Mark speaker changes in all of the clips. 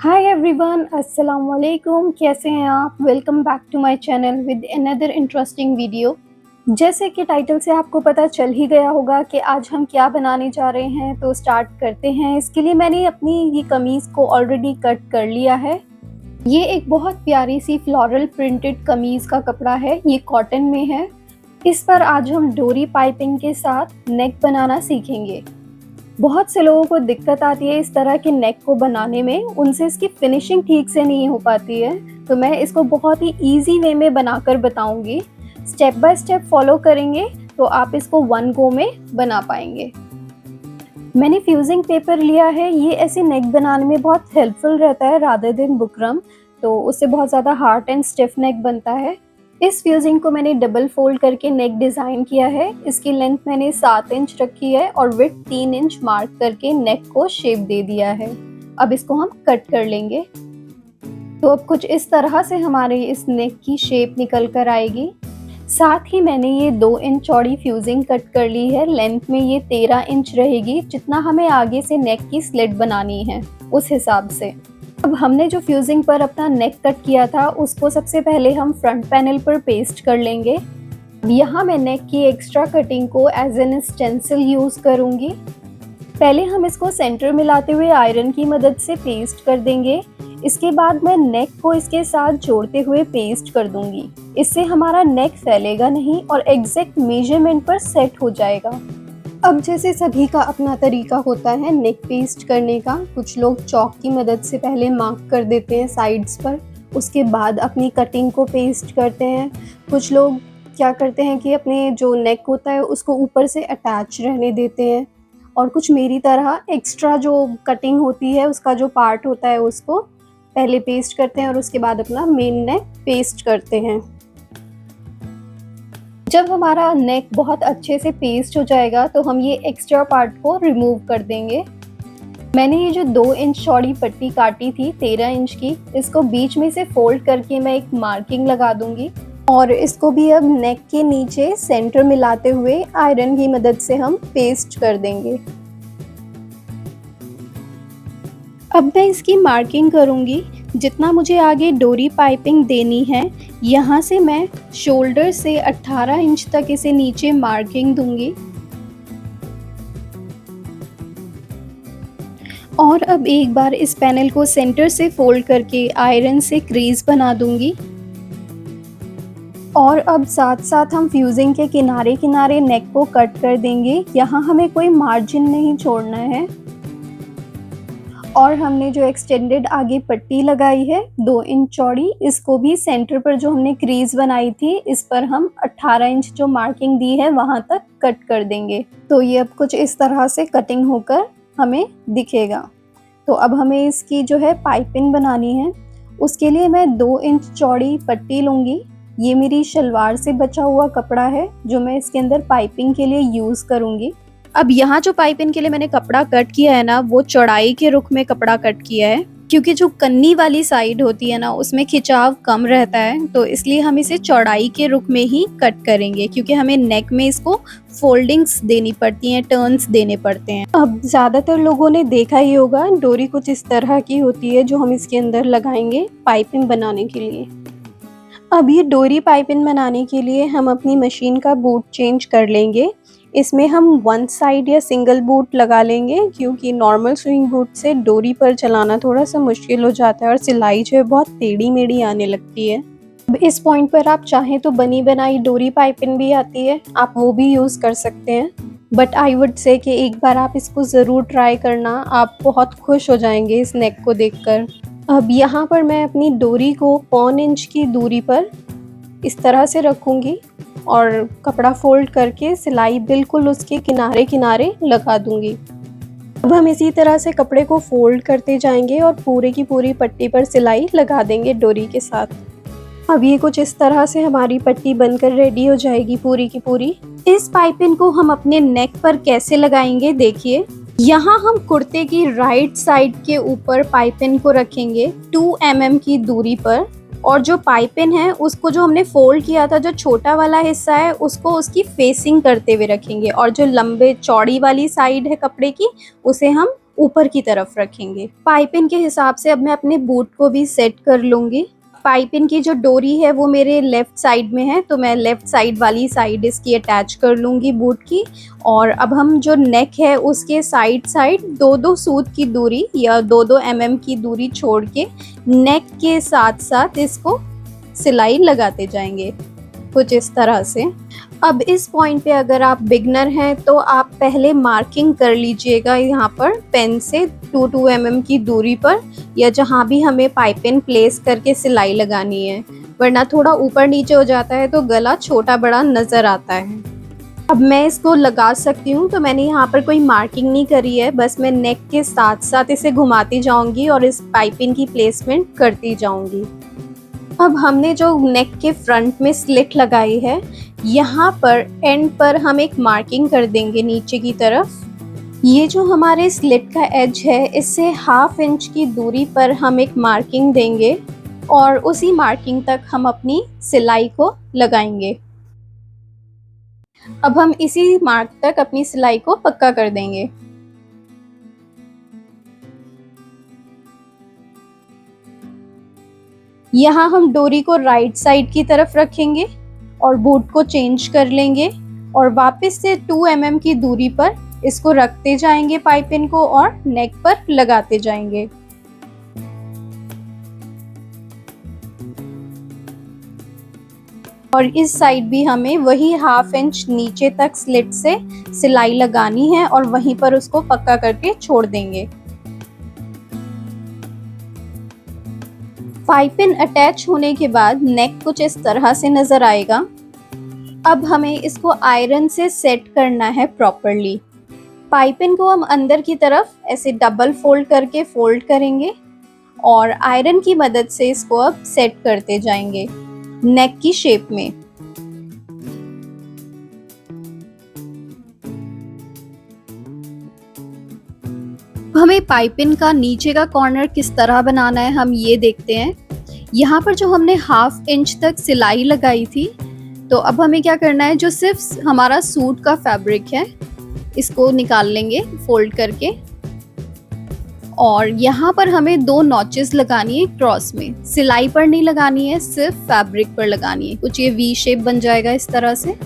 Speaker 1: Hi everyone, अस्सलाम वालेकुम। कैसे हैं आप? Welcome back to my channel with another interesting video. जैसे कि टाइटल से आपको पता चल ही गया होगा कि आज हम क्या बनाने जा रहे हैं, तो स्टार्ट करते हैं। इसके लिए मैंने अपनी ये कमीज़ को ऑलरेडी कट कर लिया है। ये एक बहुत प्यारी सी फ्लोरल प्रिंटेड कमीज़ का कपड़ा है, ये कॉटन में है। इस पर आज हम डोरी पाइपिंग के साथ नेक बनाना सीखेंगे। बहुत से लोगों को दिक्कत आती है इस तरह के नेक को बनाने में, उनसे इसकी फिनिशिंग ठीक से नहीं हो पाती है। तो मैं इसको बहुत ही ईज़ी वे में बनाकर बताऊंगी। स्टेप बाय स्टेप फॉलो करेंगे तो आप इसको वन गो में बना पाएंगे। मैंने फ्यूजिंग पेपर लिया है, ये ऐसे नेक बनाने में बहुत हेल्पफुल रहता है रादर देन बुकरम, तो उससे बहुत ज़्यादा हार्ड एंड स्टिफ नेक बनता है। इस फ्यूजिंग को मैंने डबल फोल्ड करके नेक डिज़ाइन किया है। इसकी लेंथ मैंने 7 इंच रखी है और विड्थ 3 इंच मार्क करके नेक को शेप दे दिया है। अब इसको हम कट कर लेंगे। तो अब कुछ इस तरह से हमारे इस नेक की शेप निकल कर आएगी। साथ ही मैंने ये 2 इंच चौड़ी फ्यूजिंग कट कर ली है। लेंथ में ये 13 इंच रहेगी, जितना हमें आगे से नेक की स्लिट बनानी है उस हिसाब से। अब हमने जो फ्यूजिंग पर अपना नेक कट किया था, उसको सबसे पहले हम फ्रंट पैनल पर पेस्ट कर लेंगे। यहाँ मैं नेक की एक्स्ट्रा कटिंग को एज एन स्टेंसिल यूज़ करूँगी। पहले हम इसको सेंटर मिलाते हुए आयरन की मदद से पेस्ट कर देंगे। इसके बाद मैं नेक को इसके साथ जोड़ते हुए पेस्ट कर दूंगी। इससे हमारा नेक फैलेगा नहीं और एग्जैक्ट मेजरमेंट पर सेट हो जाएगा। अब जैसे सभी का अपना तरीका होता है नेक पेस्ट करने का। कुछ लोग चॉक की मदद से पहले मार्क कर देते हैं साइड्स पर, उसके बाद अपनी कटिंग को पेस्ट करते हैं। कुछ लोग क्या करते हैं कि अपने जो नेक होता है उसको ऊपर से अटैच रहने देते हैं, और कुछ मेरी तरह एक्स्ट्रा जो कटिंग होती है उसका जो पार्ट होता है उसको पहले पेस्ट करते हैं और उसके बाद अपना मेन नेक पेस्ट करते हैं। जब हमारा नेक बहुत अच्छे से पेस्ट हो जाएगा तो हम ये एक्स्ट्रा पार्ट को रिमूव कर देंगे। मैंने ये जो 2 इंच चौड़ी पट्टी काटी थी 13 इंच की, इसको बीच में से फोल्ड करके मैं एक मार्किंग लगा दूंगी और इसको भी अब नेक के नीचे सेंटर मिलाते हुए आयरन की मदद से हम पेस्ट कर देंगे। अब मैं इसकी मार्किंग करूंगी। जितना मुझे आगे डोरी पाइपिंग देनी है, यहाँ से मैं शोल्डर से 18 इंच तक इसे नीचे मार्किंग दूंगी। और अब एक बार इस पैनल को सेंटर से फोल्ड करके आयरन से क्रीज बना दूंगी। और अब साथ साथ हम फ्यूजिंग के किनारे किनारे नेक को कट कर देंगे। यहाँ हमें कोई मार्जिन नहीं छोड़ना है। और हमने जो एक्सटेंडेड आगे पट्टी लगाई है 2 इंच चौड़ी, इसको भी सेंटर पर जो हमने क्रीज बनाई थी इस पर हम 18 इंच जो मार्किंग दी है वहां तक कट कर देंगे। तो ये अब कुछ इस तरह से कटिंग होकर हमें दिखेगा। तो अब हमें इसकी जो है पाइपिंग बनानी है। उसके लिए मैं 2 इंच चौड़ी पट्टी लूँगी। ये मेरी शलवार से बचा हुआ कपड़ा है जो मैं इसके अंदर पाइपिंग के लिए यूज़ करूँगी। अब यहाँ जो पाइपिंग के लिए मैंने कपड़ा कट किया है ना, वो चौड़ाई के रुख में कपड़ा कट किया है, क्योंकि जो कन्नी वाली साइड होती है ना उसमें खिंचाव कम रहता है, तो इसलिए हम इसे चौड़ाई के रुख में ही कट करेंगे, क्योंकि हमें नेक में इसको फोल्डिंग्स देनी पड़ती हैं, टर्न्स देने पड़ते हैं। अब ज़्यादातर लोगों ने देखा ही होगा, डोरी कुछ इस तरह की होती है जो हम इसके अंदर लगाएंगे पाइपिंग बनाने के लिए। अब ये डोरी पाइपिंग बनाने के लिए हम अपनी मशीन का बूट चेंज कर लेंगे। इसमें हम 1 साइड या सिंगल बूट लगा लेंगे, क्योंकि नॉर्मल स्विंग बूट से डोरी पर चलाना थोड़ा सा मुश्किल हो जाता है और सिलाई जो है बहुत टेढ़ी मेढ़ी आने लगती है। अब इस पॉइंट पर आप चाहें तो बनी बनाई डोरी पाइपिंग भी आती है, आप वो भी यूज़ कर सकते हैं। बट आई वुड से कि एक बार आप इसको ज़रूर ट्राई करना, आप बहुत खुश हो जाएंगे इस नेक को देखकर। अब यहाँ पर मैं अपनी डोरी को 1 इंच की दूरी पर इस तरह से रखूँगी और कपड़ा फोल्ड करके सिलाई बिल्कुल उसके किनारे किनारे लगा दूंगी। अब हम इसी तरह से कपड़े को फोल्ड करते जाएंगे और पूरे की पूरी पट्टी पर सिलाई लगा देंगे डोरी के साथ। अब ये कुछ इस तरह से हमारी पट्टी बनकर रेडी हो जाएगी पूरी की पूरी। इस पाइपिंग को हम अपने नेक पर कैसे लगाएंगे देखिए। यहाँ हम कुर्ते की राइट साइड के ऊपर पाइपिंग को रखेंगे 2 mm की दूरी पर, और जो पाइपिंग है उसको जो हमने फोल्ड किया था, जो छोटा वाला हिस्सा है उसको उसकी फेसिंग करते हुए रखेंगे, और जो लंबे चौड़ी वाली साइड है कपड़े की उसे हम ऊपर की तरफ रखेंगे। पाइपिंग के हिसाब से अब मैं अपने बूट को भी सेट कर लूँगी। पाइपिंग की जो डोरी है वो मेरे लेफ़्ट साइड में है, तो मैं लेफ़्ट साइड वाली साइड इसकी अटैच कर लूँगी बूट की। और अब हम जो नेक है उसके साइड साइड 2-2 सूत की दूरी या 2-2 mm की दूरी छोड़ के नेक के साथ साथ इसको सिलाई लगाते जाएंगे, कुछ इस तरह से। अब इस पॉइंट पे अगर आप बिगनर हैं तो आप पहले मार्किंग कर लीजिएगा यहाँ पर पेन से 2-2 mm की दूरी पर, या जहाँ भी हमें पाइपिंग प्लेस करके सिलाई लगानी है, वरना थोड़ा ऊपर नीचे हो जाता है तो गला छोटा बड़ा नज़र आता है। अब मैं इसको लगा सकती हूँ, तो मैंने यहाँ पर कोई मार्किंग नहीं करी है, बस मैं नेक के साथ साथ इसे घुमाती जाऊँगी और इस पाइपिंग की प्लेसमेंट करती जाऊँगी। अब हमने जो नेक के फ्रंट में स्लिट लगाई है, यहाँ पर एंड पर हम एक मार्किंग कर देंगे नीचे की तरफ। ये जो हमारे स्लिट का एज है, इससे 1/2 इंच की दूरी पर हम एक मार्किंग देंगे और उसी मार्किंग तक हम अपनी सिलाई को लगाएंगे। अब हम इसी मार्क तक अपनी सिलाई को पक्का कर देंगे। यहाँ हम डोरी को राइट साइड की तरफ रखेंगे और बूट को चेंज कर लेंगे और वापस से 2 mm की दूरी पर इसको रखते जाएंगे पाइपिंग को और नेक पर लगाते जाएंगे। और इस साइड भी हमें वही 1/2 इंच नीचे तक स्लिट से सिलाई लगानी है और वहीं पर उसको पक्का करके छोड़ देंगे। पाइपिंग अटैच होने के बाद नेक कुछ इस तरह से नज़र आएगा। अब हमें इसको आयरन से सेट करना है प्रॉपरली। पाइपिंग को हम अंदर की तरफ ऐसे डबल फोल्ड करके फोल्ड करेंगे और आयरन की मदद से इसको अब सेट करते जाएंगे नेक की शेप में। हमें पाइपिंग का नीचे का कॉर्नर किस तरह बनाना है हम ये देखते हैं। यहाँ पर जो हमने 1/2 इंच तक सिलाई लगाई थी, तो अब हमें क्या करना है, जो सिर्फ हमारा सूट का फैब्रिक है इसको निकाल लेंगे फोल्ड करके और यहाँ पर हमें 2 नॉचेस लगानी है क्रॉस में। सिलाई पर नहीं लगानी है, सिर्फ फैब्रिक पर लगानी है। कुछ ये वी शेप बन जाएगा इस तरह से।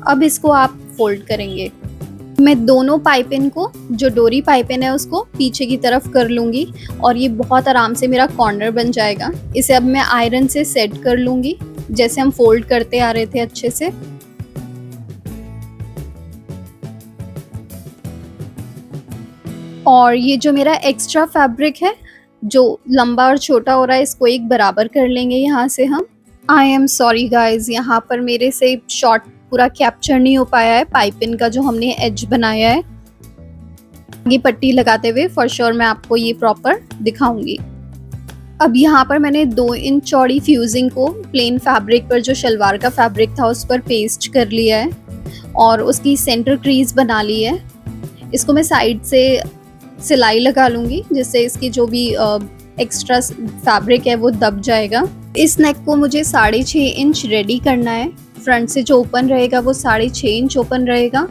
Speaker 1: अब इसको आप फोल्ड करेंगे। मैं दोनों पाइपिंग को, जो डोरी पाइपिंग है उसको पीछे की तरफ कर लूँगी और ये बहुत आराम से मेरा कॉर्नर बन जाएगा। इसे अब मैं आयरन से सेट कर लूँगी जैसे हम फोल्ड करते आ रहे थे अच्छे से। और ये जो मेरा एक्स्ट्रा फैब्रिक है जो लंबा और छोटा हो रहा है, इसको एक बराबर कर लेंगे यहाँ से हम। आई एम सॉरी गाइज, यहाँ पर मेरे से शॉर्ट पूरा कैप्चर नहीं हो पाया है पाइपिंग का जो हमने एज बनाया है। ये पट्टी लगाते हुए फॉर श्योर मैं आपको ये प्रॉपर दिखाऊंगी। अब यहाँ पर मैंने 2 इंच चौड़ी फ्यूजिंग को प्लेन फैब्रिक पर, जो शलवार का फैब्रिक था, उस पर पेस्ट कर लिया है और उसकी सेंटर क्रीज बना ली है। इसको मैं साइड से सिलाई लगा लूँगी जिससे इसकी जो भी एक्स्ट्रा फैब्रिक है वो दब जाएगा। इस नेक को मुझे 6.5 इंच रेडी करना है। फ्रंट से जो ओपन रहेगा वो 6.5 इंच ओपन रहेगा,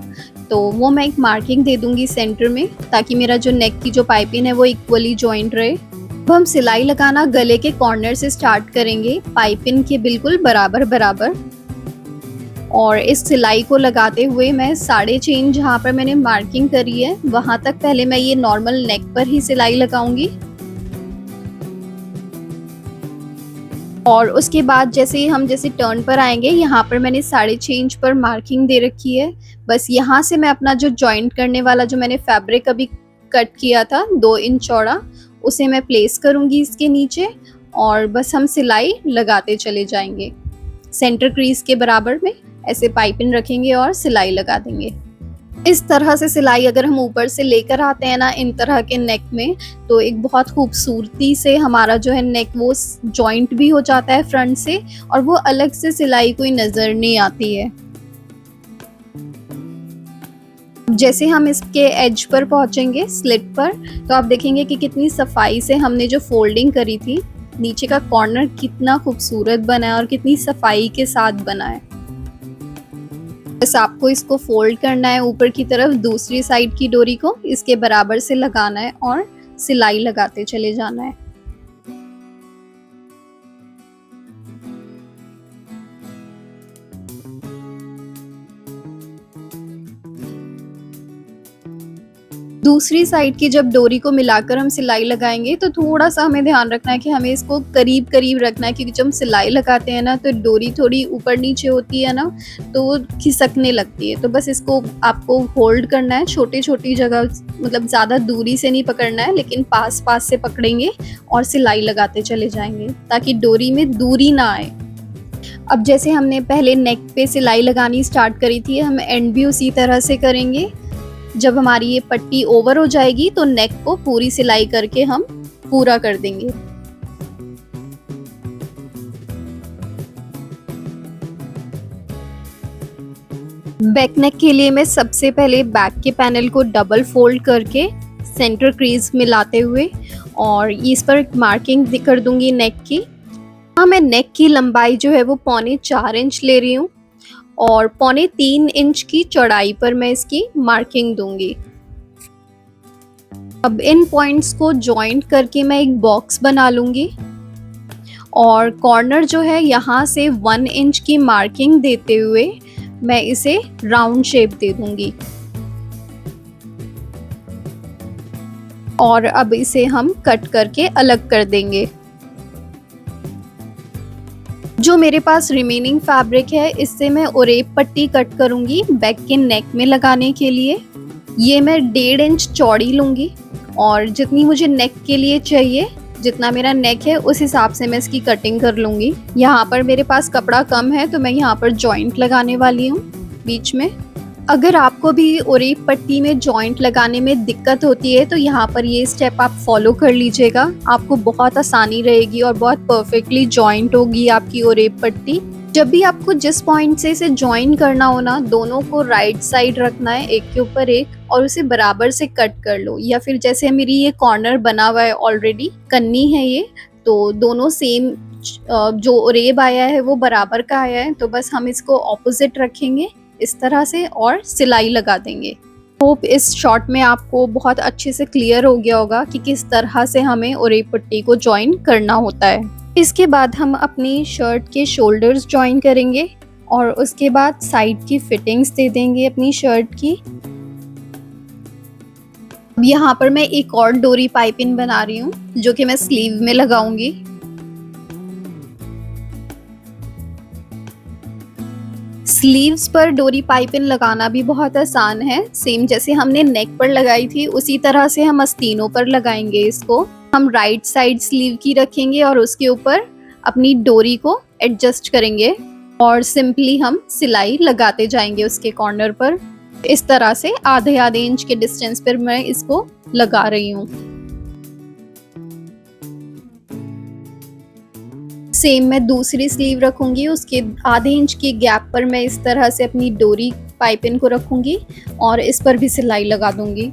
Speaker 1: तो वो मैं एक मार्किंग दे दूंगी सेंटर में ताकि मेरा जो नेक की जो पाइपिंग है वो इक्वली जॉइंट रहे। अब हम सिलाई लगाना गले के कॉर्नर से स्टार्ट करेंगे, पाइपिंग के बिल्कुल बराबर बराबर। और इस सिलाई को लगाते हुए मैं 6.5 इंच जहाँ पर मैंने मार्किंग करी है वहाँ तक पहले मैं ये नॉर्मल नेक पर ही सिलाई लगाऊंगी और उसके बाद जैसे हम टर्न पर आएंगे, यहाँ पर मैंने 6.5 इंच पर मार्किंग दे रखी है। बस यहाँ से मैं अपना जो जॉइंट करने वाला जो मैंने फैब्रिक अभी कट किया था 2 इंच चौड़ा, उसे मैं प्लेस करूँगी इसके नीचे और बस हम सिलाई लगाते चले जाएंगे। सेंटर क्रीज के बराबर में ऐसे पाइपिंग रखेंगे और सिलाई लगा देंगे। इस तरह से सिलाई अगर हम ऊपर से लेकर आते हैं ना इन तरह के नेक में, तो एक बहुत खूबसूरती से हमारा जो है नेक वो जॉइंट भी हो जाता है फ्रंट से और वो अलग से सिलाई कोई नज़र नहीं आती है। जैसे हम इसके एज पर पहुंचेंगे स्लिट पर, तो आप देखेंगे कि कितनी सफाई से हमने जो फोल्डिंग करी थी, नीचे का कॉर्नर कितना खूबसूरत बना है और कितनी सफाई के साथ बना है। बस आपको इसको फोल्ड करना है ऊपर की तरफ, दूसरी साइड की डोरी को इसके बराबर से लगाना है और सिलाई लगाते चले जाना है। दूसरी साइड की जब डोरी को मिलाकर हम सिलाई लगाएंगे तो थोड़ा सा हमें ध्यान रखना है कि हमें इसको करीब करीब रखना है, क्योंकि जब हम सिलाई लगाते हैं ना तो डोरी थोड़ी ऊपर नीचे होती है ना तो वो खिसकने लगती है। तो बस इसको आपको होल्ड करना है, छोटी छोटी जगह, मतलब ज़्यादा दूरी से नहीं पकड़ना है, लेकिन पास पास से पकड़ेंगे और सिलाई लगाते चले जाएंगे ताकि डोरी में दूरी ना आए। अब जैसे हमने पहले नेक पे सिलाई लगानी स्टार्ट करी थी, हम एंड भी उसी तरह से करेंगे। जब हमारी ये पट्टी ओवर हो जाएगी तो नेक को पूरी सिलाई करके हम पूरा कर देंगे। बैक नेक के लिए मैं सबसे पहले बैक के पैनल को डबल फोल्ड करके सेंटर क्रीज मिलाते हुए और इस पर मार्किंग कर दूंगी नेक की। हाँ, मैं नेक की लंबाई जो है वो 4.25 इंच ले रही हूँ और 3.25 इंच की चौड़ाई पर मैं इसकी मार्किंग दूंगी। अब इन पॉइंट्स को जॉइंट करके मैं एक बॉक्स बना लूंगी और कॉर्नर जो है यहाँ से 1 इंच की मार्किंग देते हुए मैं इसे राउंड शेप दे दूंगी। और अब इसे हम कट करके अलग कर देंगे। जो मेरे पास रिमेनिंग फैब्रिक है इससे मैं ओरेप पट्टी कट करूंगी बैक के नेक में लगाने के लिए। ये मैं 1.5 इंच चौड़ी लूंगी और जितनी मुझे नेक के लिए चाहिए, जितना मेरा नेक है उस हिसाब से मैं इसकी कटिंग कर लूंगी। यहाँ पर मेरे पास कपड़ा कम है तो मैं यहाँ पर जॉइंट लगाने वाली हूँ बीच में। अगर आपको भी ओरेप पट्टी में जॉइंट लगाने में दिक्कत होती है तो यहाँ पर ये स्टेप आप फॉलो कर लीजिएगा, आपको बहुत आसानी रहेगी और बहुत परफेक्टली जॉइंट होगी आपकी ओरेप पट्टी। जब भी आपको जिस पॉइंट से इसे जॉइन करना हो ना, दोनों को राइट साइड रखना है एक के ऊपर एक और उसे बराबर से कट कर लो। या फिर जैसे मेरी ये कॉर्नर बना हुआ है ऑलरेडी, कन्नी है ये, तो दोनों सेम जो ओरेब आया है वो बराबर का आया है, तो बस हम इसको ऑपोजिट रखेंगे इस तरह से और सिलाई लगा देंगे। होप इस शॉट में आपको बहुत अच्छे से क्लियर हो गया होगा कि किस तरह से हमें ओरेप पट्टी को जॉइन करना होता है। इसके बाद हम अपनी शर्ट के शोल्डर्स जॉइन करेंगे और उसके बाद साइड की फिटिंग्स दे देंगे अपनी शर्ट की। अब यहाँ पर मैं एक और डोरी पाइपिंग बना रही हूँ जो कि मैं स्लीव में लगाऊंगी। स्लीव्स पर डोरी पाइपिंग लगाना भी बहुत आसान है, सेम जैसे हमने नेक पर लगाई थी उसी तरह से हम आस्तीनों पर लगाएंगे। इसको हम राइट साइड स्लीव की रखेंगे और उसके ऊपर अपनी डोरी को एडजस्ट करेंगे और सिंपली हम सिलाई लगाते जाएंगे उसके कॉर्नर पर। इस तरह से आधे आधे इंच के डिस्टेंस पर मैं इसको लगा रही हूँ। सेम मैं दूसरी स्लीव रखूंगी, उसके आधे इंच की गैप पर मैं इस तरह से अपनी डोरी पाइपिंग को रखूंगी और इस पर भी सिलाई लगा दूंगी।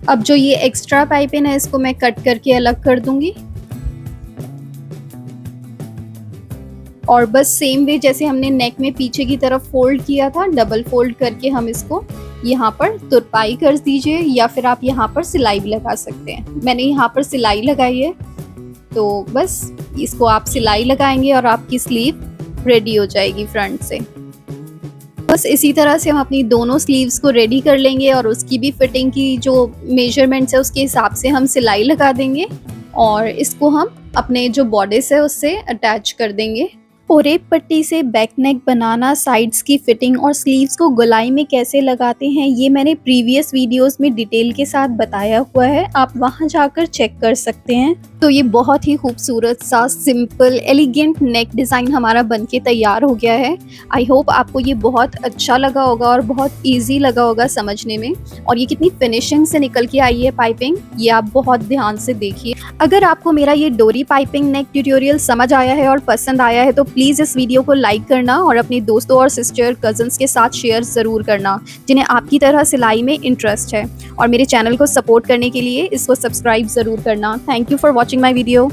Speaker 1: अब जो ये एक्स्ट्रा पाइपिंग है इसको मैं कट करके अलग कर दूंगी और बस सेम वे जैसे हमने नेक में पीछे की तरफ फोल्ड किया था, डबल फोल्ड करके हम इसको यहाँ पर तुरपाई कर दीजिए या फिर आप यहाँ पर सिलाई भी लगा सकते हैं। मैंने यहाँ पर सिलाई लगाई है, तो बस इसको आप सिलाई लगाएंगे और आपकी स्लीव रेडी हो जाएगी फ्रंट से। बस इसी तरह से हम अपनी दोनों स्लीव्स को रेडी कर लेंगे और उसकी भी फिटिंग की जो मेजरमेंट्स है उसके हिसाब से हम सिलाई लगा देंगे और इसको हम अपने जो बॉडिस है उससे अटैच कर देंगे। ओरेप पट्टी से बैक नेक बनाना, साइड्स की फिटिंग और स्लीव्स को गोलाई में कैसे लगाते हैं ये मैंने प्रीवियस वीडियोस में डिटेल के साथ बताया हुआ है, आप वहां जाकर चेक कर सकते हैं। तो ये बहुत ही खूबसूरत सा सिंपल एलिगेंट नेक डिज़ाइन हमारा बनके तैयार हो गया है। आई होप आपको ये बहुत अच्छा लगा होगा और बहुत ईजी लगा होगा समझने में। और ये कितनी फिनिशिंग से निकल के आई है पाइपिंग, ये आप बहुत ध्यान से देखिए। अगर आपको मेरा ये डोरी पाइपिंग नेक ट्यूटोरियल समझ आया है और पसंद आया है तो प्लीज़ इस वीडियो को लाइक करना और अपने दोस्तों और सिस्टर कजन्स के साथ शेयर ज़रूर करना जिन्हें आपकी तरह सिलाई में इंटरेस्ट है। और मेरे चैनल को सपोर्ट करने के लिए इसको सब्सक्राइब ज़रूर करना। Thank you for watching my video.